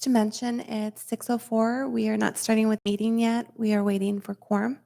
just to mention, it's 6:04. We are not starting with meeting yet. We are waiting for quorum.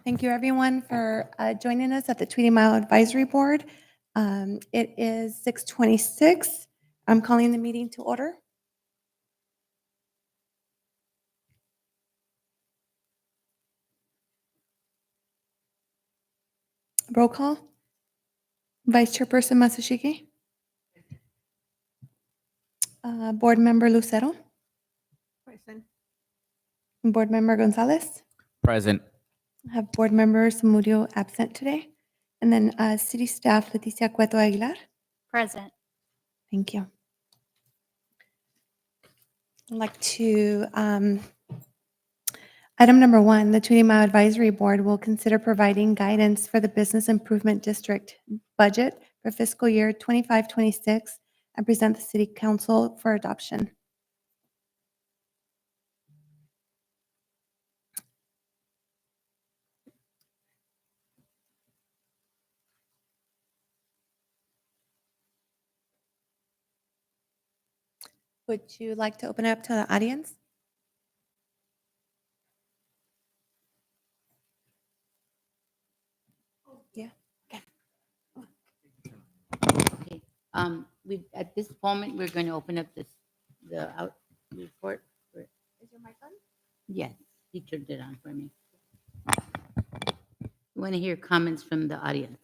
Thank you, everyone, for joining us at the Tweedy Mile Advisory Board. It is 6:26. I'm calling the meeting to order. Roll call. Vice Chairperson Masashiki. Board Member Lucero. Present. Board Member Gonzalez. Present. I have Board Member Samudio absent today. And then City Staff Leticia Cueto Aguilar. Present. Thank you. I'd like to, item number 1, the Tweedy Mile Advisory Board will consider providing guidance for the Business Improvement District budget for fiscal year 25-26 and present the City Council for adoption. Would you like to open it up to the audience? Yeah. Okay. At this moment, we're going to open up the out report. Is your mic on? Yes, he turned it on for me. We want to hear comments from the audience.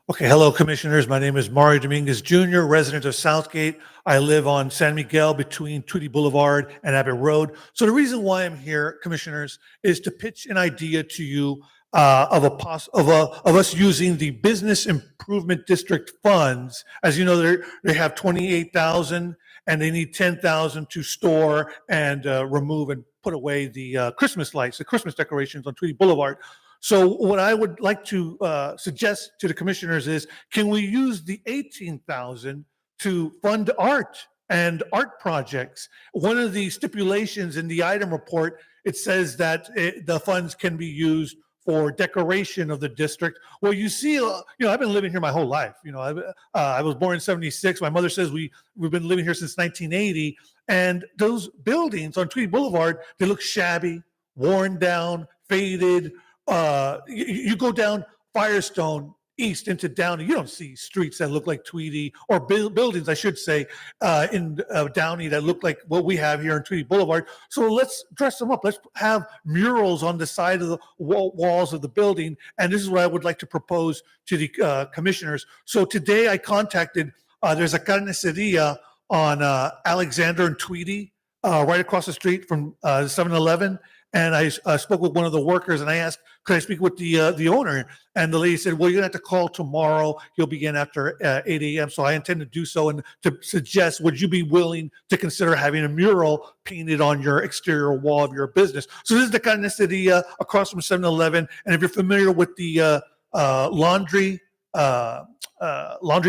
Okay, hello, Commissioners. My name is Mario Dominguez Jr., resident of Southgate. I live on San Miguel between Tweedy Boulevard and Abbott Road. So the reason why I'm here, Commissioners, is to pitch an idea to you of us using the Business Improvement District funds. As you know, they have 28,000 and they need 10,000 to store and remove and put away the Christmas lights, the Christmas decorations on Tweedy Boulevard. So what I would like to suggest to the commissioners is, can we use the 18,000 to fund art and art projects? One of the stipulations in the item report, it says that the funds can be used for decoration of the district. Well, you see, I've been living here my whole life. I was born in '76. My mother says we've been living here since 1980. And those buildings on Tweedy Boulevard, they look shabby, worn down, faded. You go down Firestone east into Downey, you don't see streets that look like Tweedy, or buildings, I should say, in Downey that look like what we have here on Tweedy Boulevard. So let's dress them up. Let's have murals on the side of the walls of the building. And this is what I would like to propose to the commissioners. So today I contacted, there's a carniceria on Alexander and Tweedy, right across the street from 7-Eleven. And I spoke with one of the workers and I asked, could I speak with the owner? And the lady said, well, you're going to have to call tomorrow. He'll begin after 8 a.m. So I intend to do so and to suggest, would you be willing to consider having a mural painted on your exterior wall of your business? So this is the carniceria across from 7-Eleven. And if you're familiar with the laundry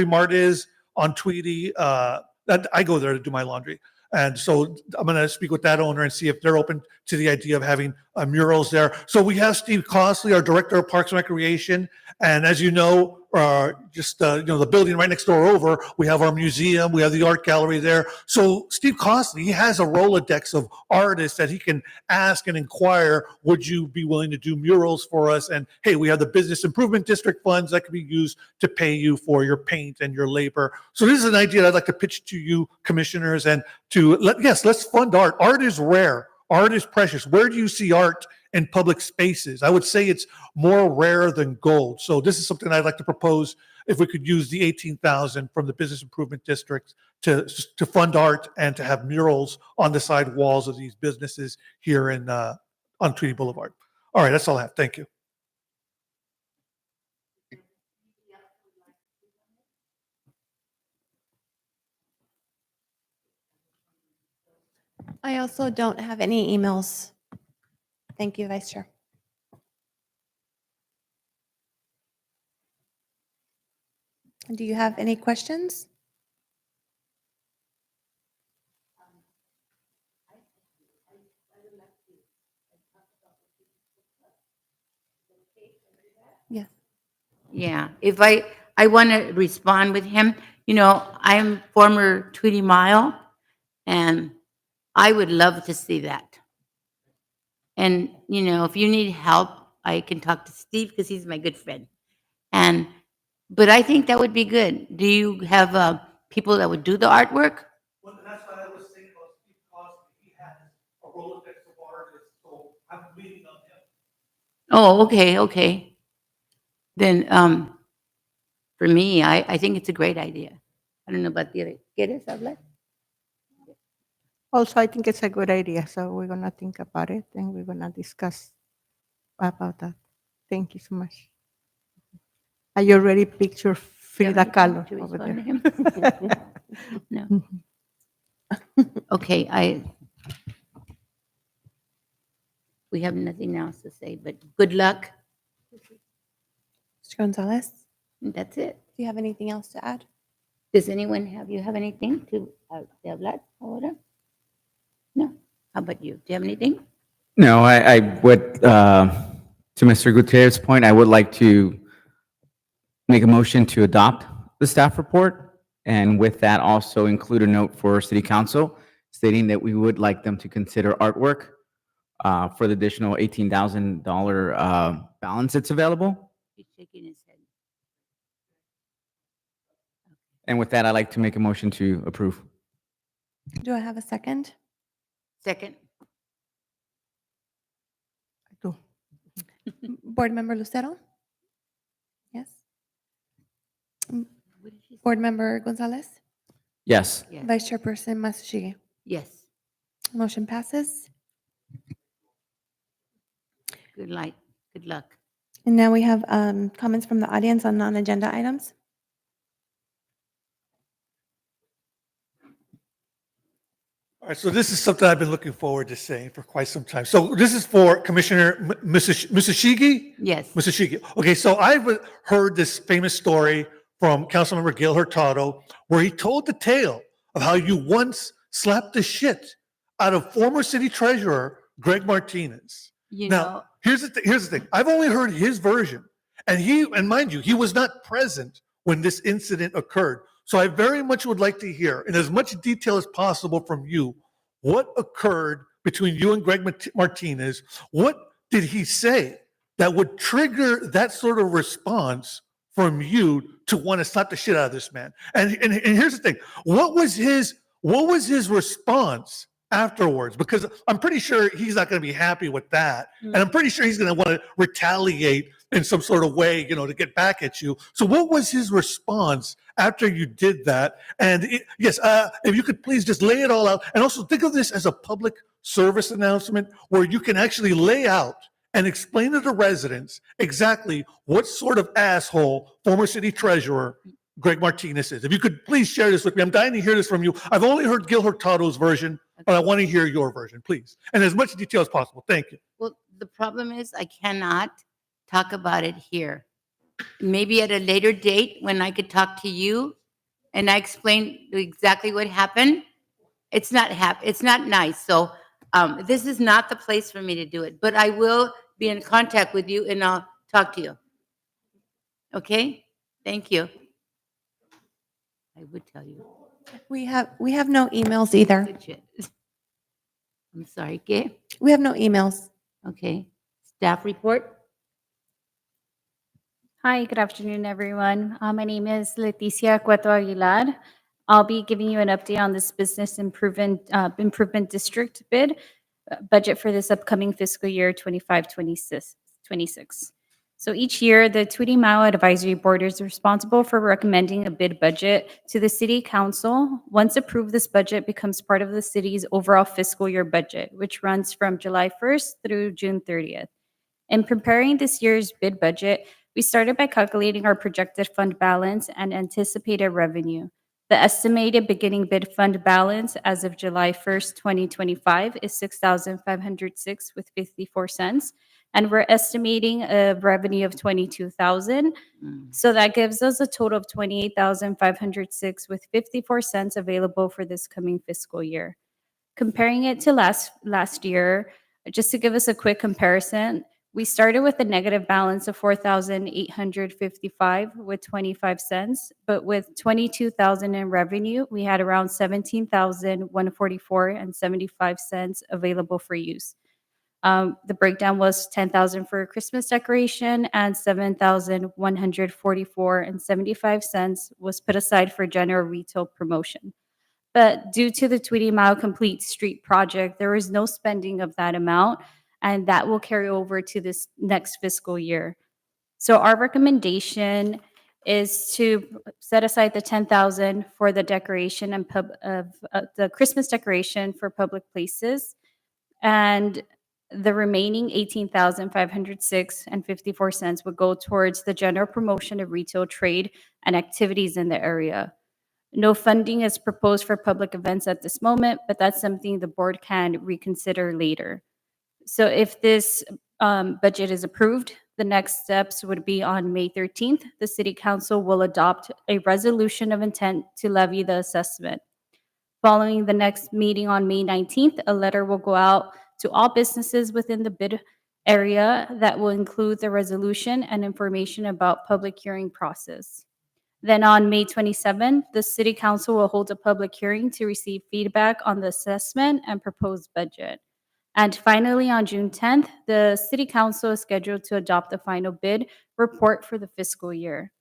mart is on Tweedy, I go there to do my laundry. And so I'm going to speak with that owner and see if they're open to the idea of having murals there. So we have Steve Costley, our Director of Parks and Recreation. And as you know, the building right next door over, we have our museum, we have the art gallery there. So Steve Costley, he has a Rolodex of artists that he can ask and inquire, would you be willing to do murals for us? And hey, we have the Business Improvement District funds that can be used to pay you for your paint and your labor. So this is an idea that I'd like to pitch to you, commissioners, and let's fund art. Art is rare. Art is precious. Where do you see art in public spaces? I would say it's more rare than gold. So this is something I'd like to propose, if we could use the 18,000 from the Business Improvement District to fund art and to have murals on the side walls of these businesses here on Tweedy Boulevard. All right, that's all I have. Thank you. I also don't have any emails. Thank you, Vice Chair. Do you have any questions? Yes. Yeah, if I want to respond with him. I'm former Tweedy Mile, and I would love to see that. And, if you need help I can talk to Steve because he's my good friend. But I think that would be good. Do you have people that would do the artwork? Well, that's what I was thinking about Steve Cosby. He has a Rolodex of artists, so I'm waiting on him. Oh, okay, okay. Then, for me, I think it's a great idea. I don't know about the other. ¿Quieres hablar? Also, I think it's a good idea, so we're gonna think about it and we're gonna discuss about that. Thank you so much. I already picture Do you Frida have Kahlo anything to over respond there. to him? No. Okay, we have nothing else to say, but good luck. Mr. Gonzalez, That's it. do you have anything else to add? Does anyone have anything to de hablar ahora? No. How about you? Do you have anything? No, I would, to Mr. Gutierrez's point, I would like to make a motion to adopt the staff report, and with that also include a note for city council stating that we would like them to consider artwork for the additional $18,000 balance that's available. He's shaking his head. And with that, I'd like to make a motion to approve. Do I have a second? Second. Tú. Board Member Lucero? Yes. What did she say? Board Member Gonzalez? Yes. Yes. Vice Chairperson Masushige? Yes. Motion passes. Good light. Good luck. And now we have comments from the audience on non-agenda items. All right, so this is something I've been looking forward to saying for quite some time. So this is for Commissioner Misashigi? Yes. Misashigi. Okay, so I've heard this famous story from Councilmember Gil Hurtado where he told the tale of how you once slapped the shit out of former city treasurer Greg Martinez. You Now, know, here's the thing. I've only heard his version. And mind you, he was not present when this incident occurred. So I very much would like to hear, in as much detail as possible from you, what occurred between you and Greg Martinez. What did he say that would trigger that sort of response from you to want to slap the shit out of this man? And here's the thing. What was his response afterwards? Because I'm pretty sure he's not going to be happy with that. And I'm pretty sure he's going to want to retaliate in some sort of way, to get back at you. So what was his response after you did that? And yes, if you could please just lay it all out. And also think of this as a public service announcement where you can actually lay out and explain to the residents exactly what sort of asshole former city treasurer Greg Martinez is. If you could please share this with me. I'm dying to hear this from you. I've only heard Gil Hurtado's version, but I want to hear your version, please. And as much detail as possible. Thank you. well, the problem is I cannot talk about it here. Maybe at a later date when I could talk to you and I explain exactly what happened. It's not it's not nice. So this is not the place for me to do it, but I will be in contact with you and I'll talk to you. Okay? Thank you. I would tell you. We have no emails either. Good shit. I'm sorry, ¿qué? We have no emails. Okay. Staff report? Hi, good afternoon, everyone. My name is Leticia Cueto Aguilar. I'll be giving you an update on this business improvement district bid budget for this upcoming fiscal year 25-26. So each year, the Tweedy Mile Advisory Board is responsible for recommending a bid budget to the City Council. Once approved, this budget becomes part of the city's overall fiscal year budget, which runs from July 1st through June 30th. In preparing this year's bid budget, we started by calculating our projected fund balance and anticipated revenue. The estimated beginning bid fund balance as of July 1st, 2025 is $6,506 with 54 cents. And we're estimating a revenue of $22,000. So that gives us a total of $28,506 with 54 cents available for this coming fiscal year. Comparing it to last year, just to give us a quick comparison, we started with a negative balance of $4,855 with 25 cents, but with $22,000 in revenue, we had around $17,144 and 75 cents available for use. The breakdown was 10,000 for Christmas decoration and 7,144.75 was put aside for general retail promotion. But due to the Tweedy Mile Complete Street project, there is no spending of that amount, and that will carry over to this next fiscal year. So our recommendation is to set aside the 10,000 for the decoration and the Christmas decoration for public places, and the remaining 18,506.54 would go towards the general promotion of retail trade and activities in the area. No funding is proposed for public events at this moment, but that's something the board can reconsider later. So if this budget is approved, the next steps would be on May 13th. The city council will adopt a resolution of intent to levy the assessment. Following the next meeting on May 19th, a letter will go out to all businesses within the bid area that will include the resolution and information about public hearing process. Then on May 27th, the city council will hold a public hearing to receive feedback on the assessment and proposed budget. And finally, on June 10th, the city council is scheduled to adopt the final bid report for the fiscal year.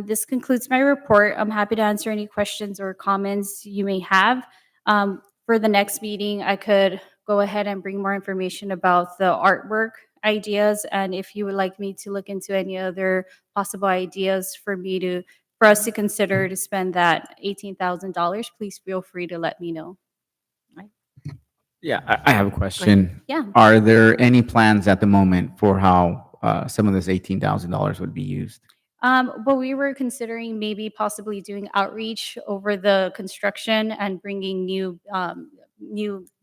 This concludes my report. I'm happy to answer any questions or comments you may have. For the next meeting, I could go ahead and bring more information about the artwork ideas, and if you would like me to look into any other possible ideas for us to consider to spend that $18,000, please feel free to let me know. Yeah, I have a question. Yeah. Are there any plans at the moment for how some of this $18,000 would be used? Well, we were considering maybe possibly doing outreach over the construction and bringing new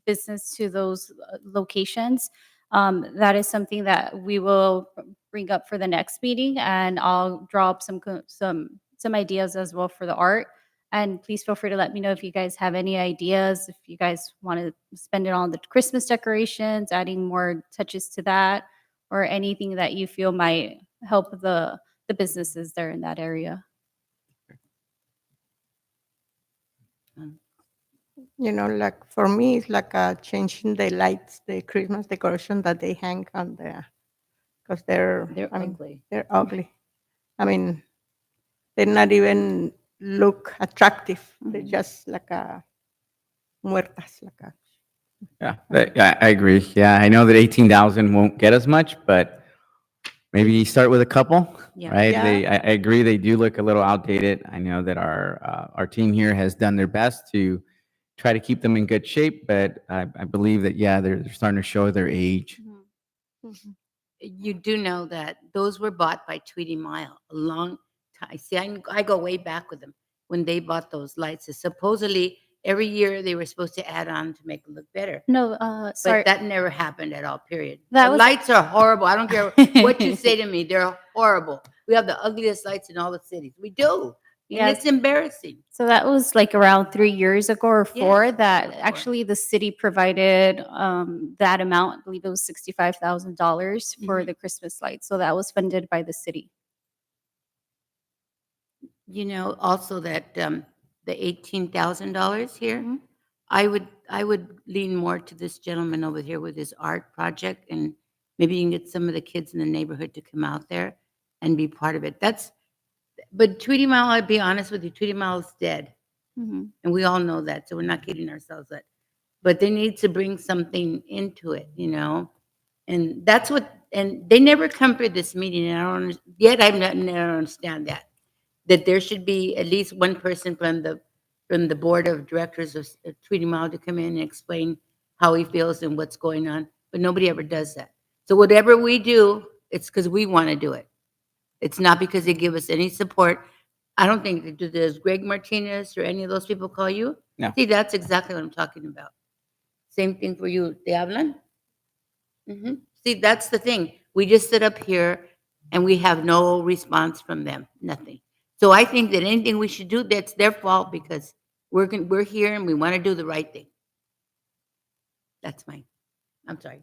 business to those locations. That is something that we will bring up for the next meeting, and I'll draw up some ideas as well for the art. And please feel free to let me know if you guys have any ideas, if you guys want to spend it on the Christmas decorations, adding more touches to that, or anything that you feel might help the businesses there in that area. You know, like for me, it's like changing the lights, the Christmas decoration that they hang on there, because they're Ugly. they're ugly. I mean, they're not even look attractive. They're just like muertas, like a. Yeah, I agree. Yeah, I know that 18,000 won't get us much, but maybe start with a couple, Yeah. right? Yeah. I agree, they do look a little outdated. I know that our team here has done their best to try to keep them in good shape, but I believe that, yeah, they're starting to show their age. Mhm. You do know that those were bought by Tweedy Mile a long time. See, I go way back with them when they bought those lights. So supposedly every year they were supposed to add on to make it look better. No, sorry. But that never happened at all, period. That The was- lights are horrible. I don't care what you say to me. They're horrible. We have the ugliest lights in all the cities. We do. And Yes. it's embarrassing. So that was like around 3 years ago or 4 Yes, that before. actually the city provided that amount. I believe it was $65,000 for Mhm. the Christmas lights. So that was funded by the city. You know, also that the $18,000 here, Mhm. I would lean more to this gentleman over here with his art project, and maybe you can get some of the kids in the neighborhood to come out there and be part of it. But Tweedy Mile, I'll be honest with you, Tweedy Mile is dead, Mhm. and we all know that, so we're not kidding ourselves. But they need to bring something into it, you know, and that's what. And they never come for this meeting, and I never understand that. That there should be at least one person from the board of directors of Tweedy Mile to come in and explain how he feels and what's going on. But nobody ever does that. So whatever we do, it's because we want to do it. It's not because they give us any support. I don't think, does Greg Martinez or any of those people call you? No. See, that's exactly what I'm talking about. Same thing for you. ¿Te hablan? Mhm. See, that's the thing. We just sit up here and we have no response from them, nothing. So I think that anything we should do, that's their fault because we're here and we want to do the right thing. That's mine. I'm sorry.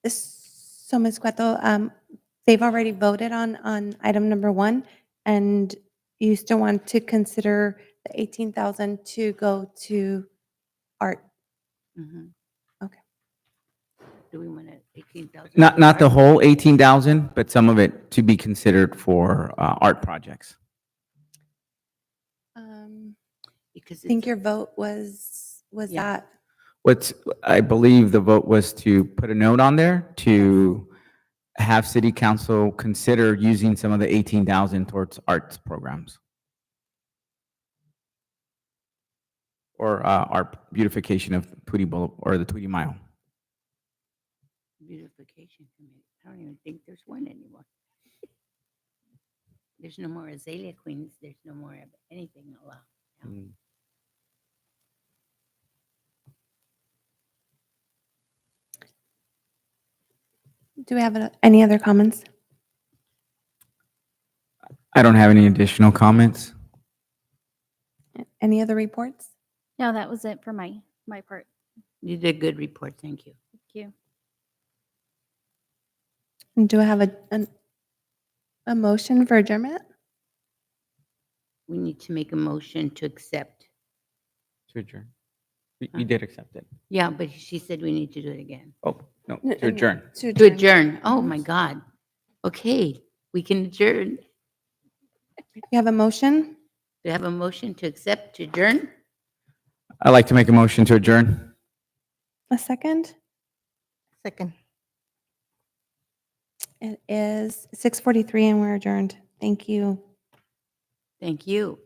So, Ms. Cueto, they've already voted on item number 1, and you still want to consider the 18,000 to go to art. Mhm. Okay. Do we want to 18,000? Not the whole 18,000, but some of it to be considered for art projects. Because I think it's, your vote was Yeah. that, What's, I believe the vote was to put a note on there to have city council consider using some of the 18,000 towards arts programs. Or art beautification of Tweedy Boulevard, or the Tweedy Mile. beautification committee. I don't even think there's one anymore. There's no more azalea queens. There's no more of anything allowed. Mm. do we have any other comments? I don't have any additional comments. Any other reports? No, that was it for my part. You did a good report. Thank you. Thank you. And do I have a motion for adjournment? We need to make a motion to accept. To adjourn. We did accept it. Yeah, but she said we need to do it again. Oh, no, to adjourn. To adjourn. Oh, my God. Okay, we can adjourn. You have a motion? Do you have a motion to accept to adjourn? I'd like to make a motion to adjourn. A second? Second. It is 6:43 and we're adjourned. Thank you. Thank you.